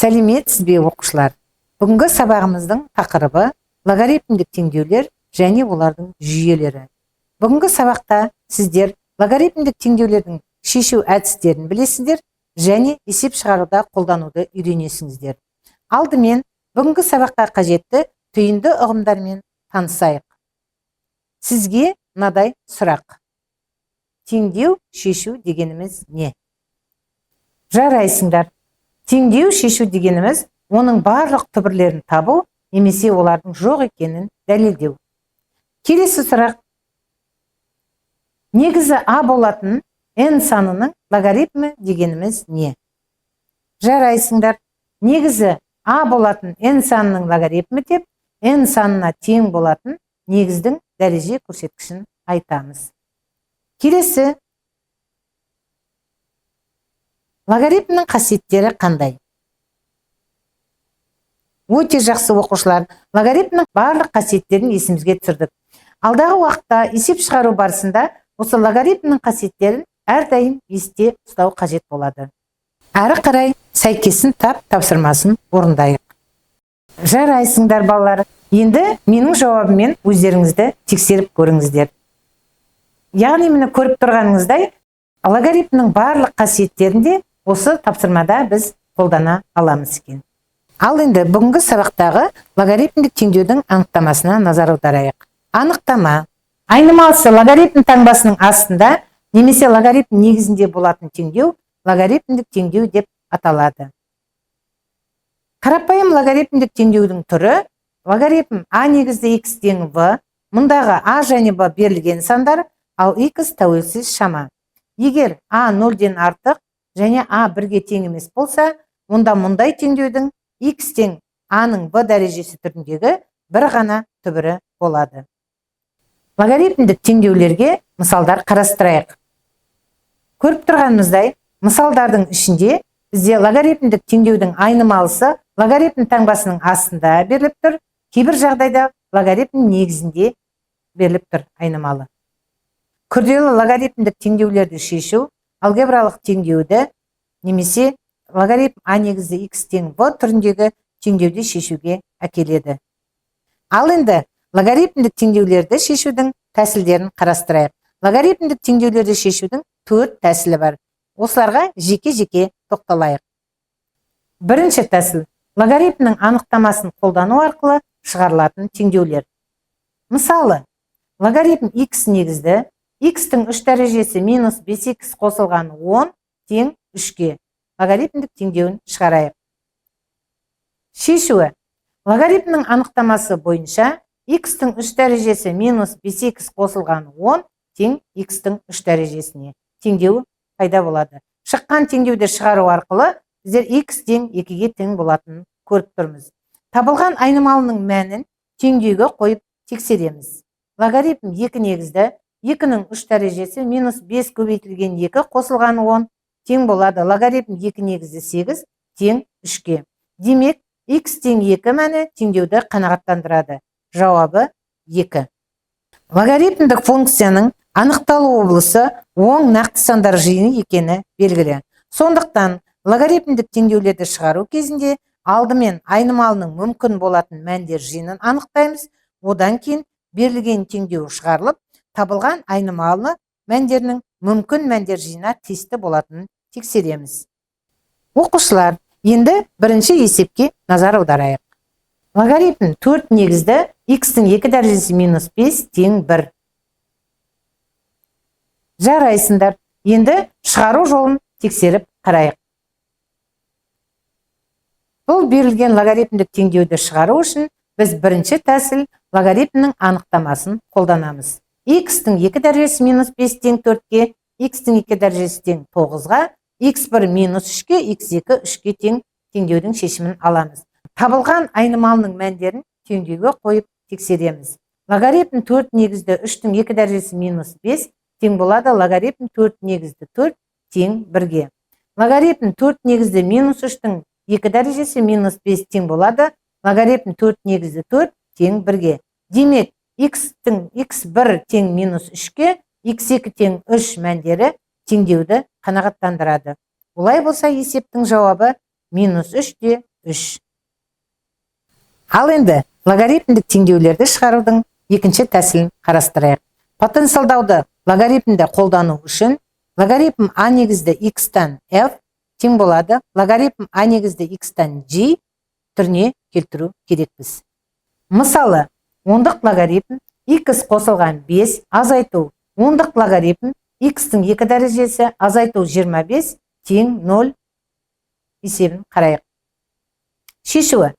Сәлеметсіз бе оқушылар? Бүгінгі сабағымыздың тақырыбы логарифмдік теңдеулер және олардың жүйелері. Бүгінгі сабақта сіздер логарифмдік теңдеулердің шешу әдістерін білесіздер және есеп шығаруда қолдануды үйренесіңіздер. Алдымен бүгінгі сабаққа қажетті түйінді ұғымдармен танысайық. Сізге мынадай сұрақ. Теңдеу шешу дегеніміз не? Жарайсыңдар. Теңдеу шешу дегеніміз оның барлық түбірлерін табу немесе олардың жоқ екенін дәлелдеу. Келесі сұрақ. Негізі А болатын n санының логарифмі дегеніміз не? Жарайсыңдар. Негізі А болатын n санының логарифмі деп, n санына тең болатын негіздің дәреже көрсеткішін айтамыз. Келесі. Логарифмнің қасиеттері қандай? Өте жақсы оқушылар, логарифмнің барлық қасиеттерін есімізге түсірдік. Алдағы уақытта есеп шығару барысында осы логарифмнің қасиеттерін әрдайым есте ұстау қажет болады. Әрі қарай сәйкесін тапсырмасын орындайық. Жарайсыңдар балалар. Енді менің жауабыммен өздеріңізді тексеріп көріңіздер. Яғни мені көріп тұрғаныңыздай, логарифмнің барлық қасиеттерінде осы тапсырмада біз қолдана аламыз екен. Ал енді бүгінгі сабақтағы логарифмдік теңдеудің анықтамасына назар аударайық. Анықтама. Айнымалысы логарифм таңбасының астында немесе логарифм негізінде болатын теңдеу логарифмдік теңдеу деп аталады. Қарапайым логарифмдік теңдеудің түрі логарифм а негізді x тең v, мұндағы а және b берілген сандар, ал x тәуелсіз шама. Егер а 0-ден артық және а 1-ге тең емес болса, онда мұндай теңдеудің x тең а-ның b дәрежесі түріндегі бір ғана түбірі болады. Логарифмдік теңдеулерге мысалдар қарастырайық. Көріп тұрғанымыздай, мысалдардың ішінде бізде логарифмдік теңдеудің айнымалысы логарифм таңбасының астында беріліп тұр, кейбір жағдайда логарифм негізінде беріліп тұр айнымалы. Күрделі логарифмдік теңдеулерді шешу алгебралық теңдеуді немесе логарифм а негізді x тең v түріндегі теңдеуді шешуге әкеледі. Ал енді логарифмдік теңдеулерді шешудің тәсілдерін қарастырайық. Логарифмдік теңдеулерді шешудің 4 тәсілі бар. Осыларға жеке-жеке тоқталайық. Бірінші тәсіл логарифмнің анықтамасын қолдану арқылы шығарылатын теңдеулер. Мысалы, логарифм x негізді, x-тің 3 дәрежесі минус 5x қосылған 10 тең 3-ге логарифмдік теңдеуін шығарайық. Шешуі. Логарифмнің анықтамасы бойынша x-тің 3 дәрежесі минус 5x қосылған 10 тең x-тің 3 дәрежесіне теңдеуі пайда болады. Шыққан теңдеуді шығару арқылы біздер x тең 2-ге тең болатынын көріп тұрмыз. Табылған айнымалының мәнін теңдеуге қойып тексереміз. Логарифм 2 негізді, 2-нің 3 дәрежесі минус 5 көбейтілген 2 қосылған 10 тең болады. Логарифм 2 негізді 8 тең 3-ге. Демек, x тең 2 мәні теңдеуді қанағаттандырады. Жауабы 2. Логарифмдік функцияның анықталу облысы оң нақты сандар жиыны екені белгілі. Сондықтан логарифмдік теңдеулерді шығару кезінде алдымен айнымалының мүмкін болатын мәндер жиынын анықтаймыз, одан кейін берілген теңдеу шығарылып, табылған айнымалы мәндерінің мүмкін мәндер жиынына тиісті болатынын тексереміз. Оқушылар, енді бірінші есепке назар аударайық. Логарифм 4 негізді, x-тің 2 дәрежесі минус 5 тең 1. Жарайсыңдар. Енді шығару жолын тексеріп қарайық. Бұл берілген логарифмдік теңдеуді шығару үшін біз бірінші тәсіл логарифмнің анықтамасын қолданамыз. X-тің 2 дәрежесі минус 5 тең 4-ге, x-тің 2 дәрежесі тең 9-ға, x1 минус 3-ге, x2 3-ге тең теңдеудің шешімін аламыз. Табылған айнымалының мәндерін теңдеуге қойып тексереміз. Логарифм 4 негізді 3-тің 2 дәрежесі минус 5 тең болады. Логарифм 4 негізді 4 тең 1-ге. Логарифм 4 негізді минус 3-тің 2 дәрежесі минус 5 тең болады. Логарифм 4 негізді 4 тең 1-ге. Демек, x-тің x1 тең минус 3-ге, x2 тең 3 мәндері теңдеуді қанағаттандырады. Олай болса есептің жауабы минус 3 те 3. Ал енді логарифмдік теңдеулерді шығарудың екінші тәсілін қарастырайық. Потенциалдауды логарифмде қолдану үшін логарифм а негізді x-тан f тең болады логарифм а негізді x-тан g түріне келтіру керекпіз. Мысалы, ондық логарифм x қосылған 5 азайту ондық логарифм x-тің 2 дәрежесі азайту 25 тең 0 есебін қарайық. Шешуі.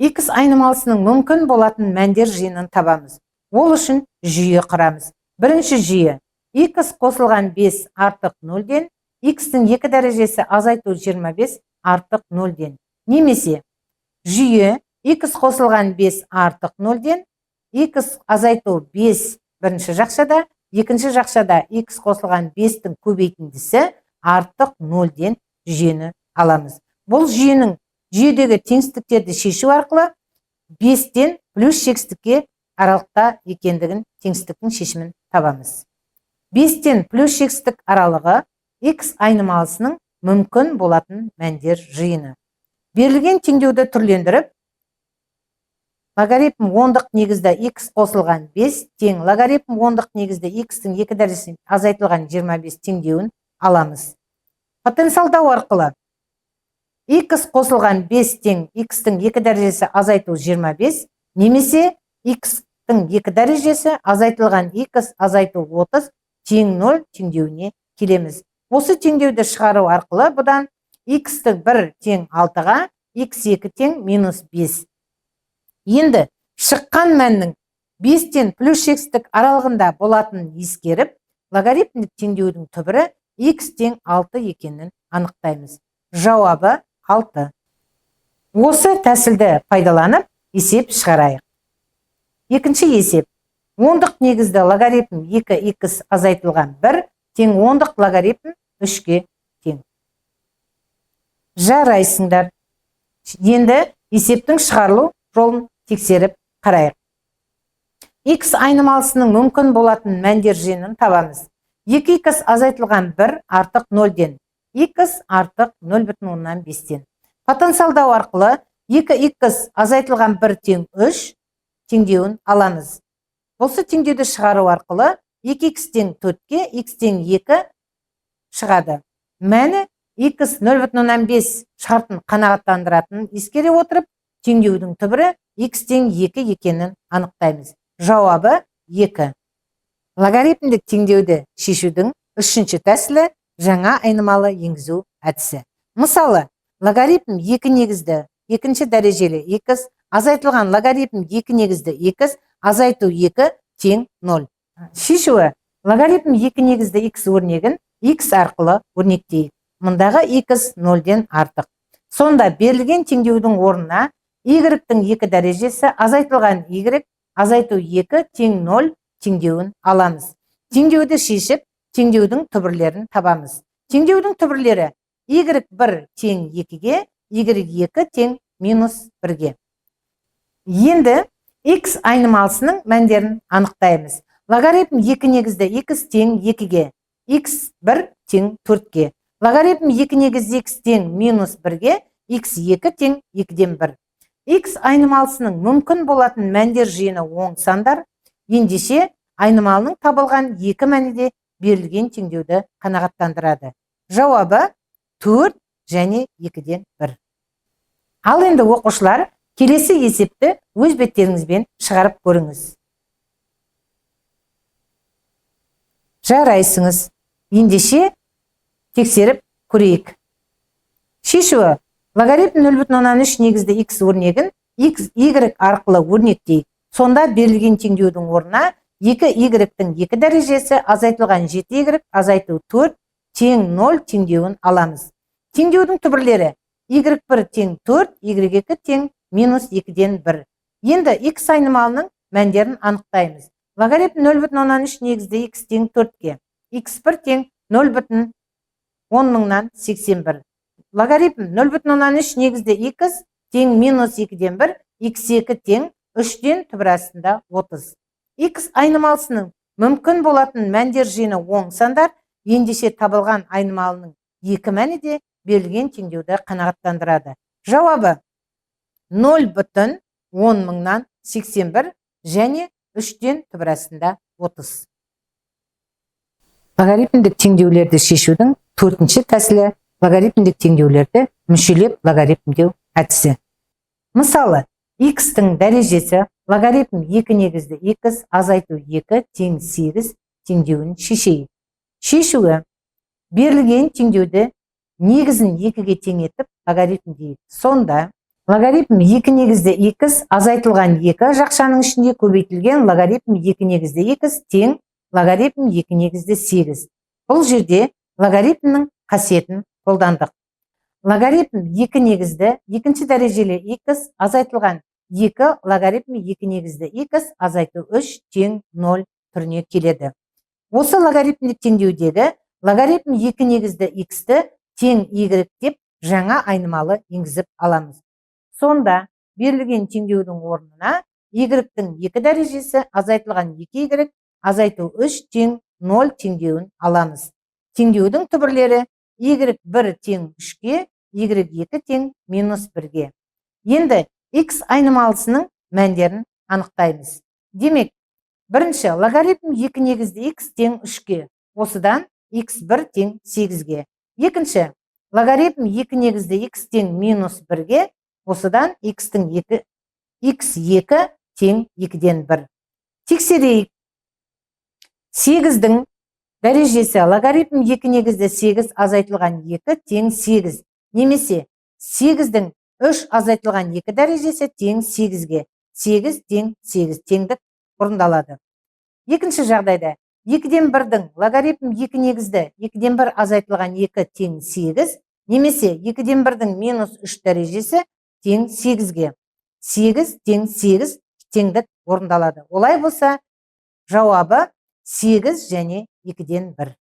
X айнымалысының мүмкін болатын мәндер жиынын табамыз. Ол үшін жүйе құрамыз. Бірінші жүйе. X қосылған 5 артық 0-ден, x-тің 2 дәрежесі азайту 25 артық 0-ден. Немесе, жүйе x қосылған 5 артық 0-ден, x азайту 5 бірінші жақшада, екінші жақшада x қосылған 5-тің көбейтіндісі артық 0-ден жүйені аламыз. Бұл жүйенің жүйедегі теңсіздіктерді шешу арқылы 5-тен плюс шекстікке аралықта екендігін теңсіздіктің шешімін табамыз. 5-тен плюс шекстік аралығы x айнымалысының мүмкін болатын мәндер жиыны. Берілген теңдеуді түрлендіріп, логарифм ондық негізді x қосылған 5 тең логарифм ондық негізді x-тің 2 дәрежесі азайтылған 25 теңдеуін аламыз. Потенциалдау арқылы x қосылған 5 тең x-тің 2 дәрежесі азайту 25 немесе x-тің 2 дәрежесі азайтылған x азайту 30 тең 0 теңдеуіне келеміз. Осы теңдеуді шығару арқылы бұдан x-тің 1 тең 6-ға x2 тең минус 5. Енді шыққан мәннің 5-тен плюс шекстік аралығында болатынын ескеріп, логарифмдік теңдеудің түбірі x тең 6 екенін анықтаймыз. Жауабы 6. Осы тәсілді пайдаланып, есеп шығарайық. Екінші есеп. Ондық негізді логарифм 2x азайтылған 1 тең ондық логарифм 3-ке тең. Жарайсыңдар. Енді есептің шығарылу жолын тексеріп қарайық. X айнымалысының мүмкін болатын мәндер жиынын табамыз. 2x азайтылған 1 артық 0-ден. x артық 0,5-тен. Потенциалдау арқылы 2x азайтылған 1 тең 3 теңдеуін аламыз. Осы теңдеуді шығару арқылы 2x тең 4-ке x тең 2 шығады. Мәні x 0,5 шартын қанағаттандыратынын ескере отырып, теңдеудің түбірі x тең 2 екенін анықтаймыз. Жауабы 2. Логарифмдік теңдеуді шешудің үшінші тәсілі жаңа айнымалы енгізу әдісі. Мысалы, логарифм 2 негізді екінші дәрежелі x азайтылған логарифм 2 негізді x азайту 2 тең 0. Шешуі. Логарифм 2 негізді x өрнегін x арқылы өрнектейік. Мұндағы x 0-ден артық. Сонда берілген теңдеудің орнына y-тің 2 дәрежесі азайтылған y азайту 2 тең 0 теңдеуін аламыз. Теңдеуді шешіп, теңдеудің түбірлерін табамыз. Теңдеудің түбірлері y1 тең 2-ге, y2 тең минус 1-ге. Енді x айнымалысының мәндерін анықтаймыз. Логарифм 2 негізді x тең 2-ге, x1 тең 4-ге. Логарифм 2 негізді x тең минус 1-ге, x2 тең 2-ден 1. X айнымалысының мүмкін болатын мәндер жиыны оң сандар, ендеше айнымалының табылған екі мәні де берілген теңдеуді қанағаттандырады. Жауабы 4 және 2-ден 1. Ал енді оқушылар, келесі есепті өз беттеріңізбен шығарып көріңіз. Жарайсыңыз. Ендеше тексеріп көрейік. Шешуі. Логарифм 0,3 негізді x өрнегін y арқылы өрнектейік. Сонда берілген теңдеудің орнына 2y-тің 2 дәрежесі азайтылған 7y азайту 4 тең 0 теңдеуін аламыз. Теңдеудің түбірлері y1 тең 4, y2 тең минус 2-ден 1. Енді x айнымалының мәндерін анықтаймыз. Логарифм 0,3 негізді x тең 4-ке, x1 тең 0,1081. Логарифм 0,3 негізді x тең минус 2-ден 1, x2 тең 3-ден түбір астында 30. X айнымалысының мүмкін болатын мәндер жиыны оң сандар, ендеше табылған айнымалының екі мәні де берілген теңдеуді қанағаттандырады. Жауабы 0,1081 және 3-тен түбір астында 30. Логарифмдік теңдеулерді шешудің төртінші тәсілі логарифмдік теңдеулерді мүшелеп логарифмдеу әдісі. Мысалы, x-тің дәрежесі логарифм 2 негізді x азайту 2 тең 8 теңдеуін шешейік. Шешуі берілген теңдеуді негізін 2-ге тең етіп логарифм дейік. Сонда логарифм 2 негізді x азайтылған 2 жақшаның ішінде көбейтілген логарифм 2 негізді x тең логарифм 2 негізді 8. Бұл жерде логарифмнің қасиетін қолдандық. Логарифм 2 негізді екінші дәрежелі x азайтылған 2 логарифм 2 негізді x азайту 3 тең 0 түріне келеді. Осы логарифмдік теңдеудегі логарифм 2 негізді x-ті тең y деп жаңа айнымалы енгізіп аламыз. Сонда берілген теңдеудің орнына y-тің 2 дәрежесі азайтылған 2y азайту 3 тең 0 теңдеуін аламыз. Теңдеудің түбірлері y1 тең 3-ге, y2 тең -1-ге. Енді x айнымалысының мәндерін анықтаймыз. Демек, бірінші логарифм 2 негізді x тең 3-ге, осыдан x1 тең 8-ге. Екінші логарифм 2 негізді x тең -1-ге, осыдан x2 тең 2-ден 1. Тексерейік. 8-дің дәрежесі логарифм 2 негізді 8 азайтылған 2 тең 8, немесе 8-дің 3 азайтылған 2 дәрежесі тең 8-ге, 8 тең 8 теңдік орындалады. Екінші жағдайда 2-ден 1-дің логарифм 2 негізді 2-ден 1 азайтылған 2 тең 8, немесе 2-ден 1-дің -3 дәрежесі тең 8-ге, 8 тең 8 теңдік орындалады. Олай болса, жауабы 8 және 2-ден 1.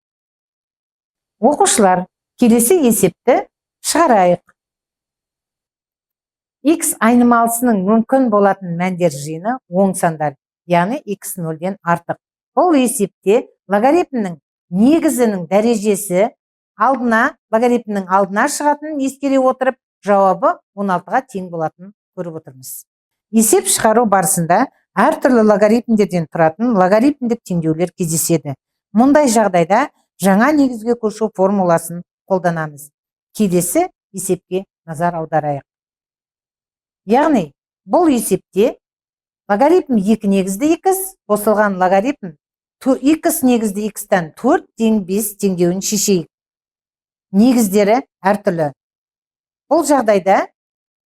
Оқушылар, келесі есепті шығарайық. X айнымалысының мүмкін болатын мәндер жиыны оң сандар, яғни x 0-ден артық. Бұл есепте логарифмнің негізінің дәрежесі логарифмнің алдына шығатынын ескере отырып, жауабы 16-ға тең болатынын көріп отырмыз. Есеп шығару барысында әртүрлі логарифмдерден тұратын логарифмдік теңдеулер кездеседі. Мұндай жағдайда жаңа негізге көшу формуласын қолданамыз. Келесі есепке назар аударайық. Яғни, бұл есепте логарифм 2 негізді x қосылған логарифм x негізді x-тан 4 тең 5 теңдеуін шешейік. Негіздері әртүрлі. Бұл жағдайда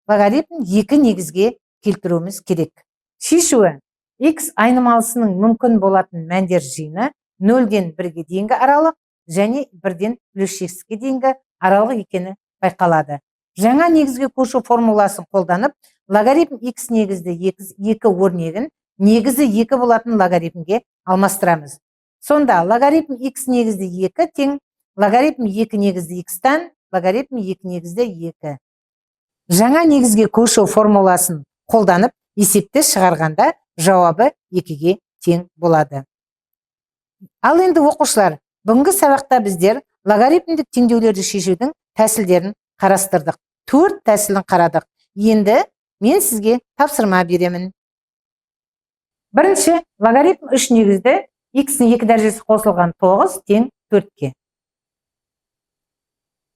логарифм 2 негізге келтіруіміз керек. Шешуі x айнымалысының мүмкін болатын мәндер жиыны 0-ден 1-ге дейінгі аралық және 1-ден +6-ге дейінгі аралық екені байқалады. Жаңа негізге көшу формуласын қолданып, логарифм x негізді 2 өрнегін негізі 2 болатын логарифмге алмастырамыз. Сонда логарифм x негізді 2 тең логарифм 2 негізді x-тан логарифм 2 негізді 2. Жаңа негізге көшу формуласын қолданып, есепті шығарғанда жауабы 2-ге тең болады. Ал енді оқушылар, бүгінгі сабақта біздер логарифмдік теңдеулерді шешудің тәсілдерін қарастырдық. 4 тәсілін қарадық. Енді мен сізге тапсырма беремін. Бірінші, логарифм 3 негізді x-ның 2 дәрежесі қосылған 9 тең 4-ке.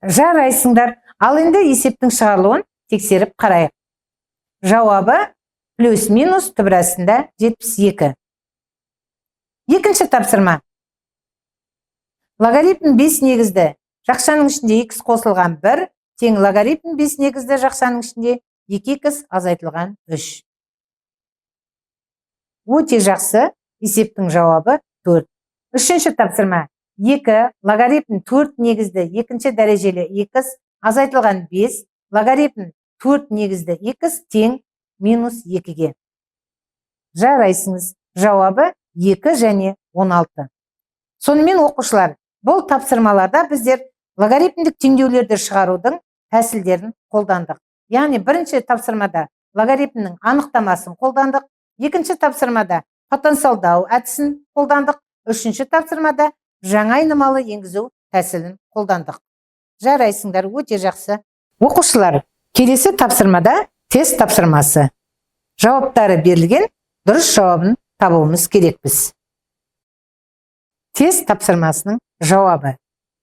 Жарайсыңдар. Ал енді есептің шығарылуын тексеріп қарайық. Жауабы плюс-минус түбір астында 72. Екінші тапсырма. Логарифм 5 негізді жақшаның ішінде x қосылған 1 тең логарифм 5 негізді жақшаның ішінде 2x азайтылған 3. Өте жақсы. Есептің жауабы 4. Үшінші тапсырма. 2 логарифм 4 негізді екінші дәрежелі x азайтылған 5 логарифм 4 негізді x тең -2-ге. Жарайсыңыз. Жауабы 2 және 16. Сонымен оқушылар, бұл тапсырмаларда біздер логарифмдік теңдеулерді шығарудың тәсілдерін қолдандық. Яғни бірінші тапсырмада логарифмнің анықтамасын қолдандық, екінші тапсырмада потенциалдау әдісін қолдандық, үшінші тапсырмада жаңа айнымалы енгізу тәсілін қолдандық. Жарайсыңдар, өте жақсы. Оқушылар, келесі тапсырмада Тест тапсырмасы. Жауаптары берілген, дұрыс жауабын табуымыз керекпіз. Тест тапсырмасының жауабы.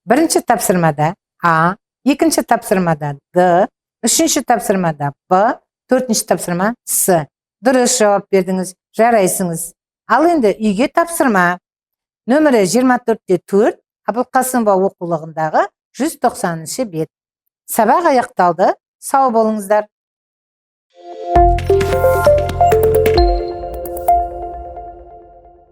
Бірінші тапсырмада А, екінші тапсырмада Д, үшінші тапсырмада Б, төртінші тапсырма С. Дұрыс жауап бердіңіз, жарайсыңыз. Ал енді үйге тапсырма. Нөмірі 24-4, Абылқасымова оқулығындағы 190 бет. Сабақ аяқталды. Сау болыңыздар.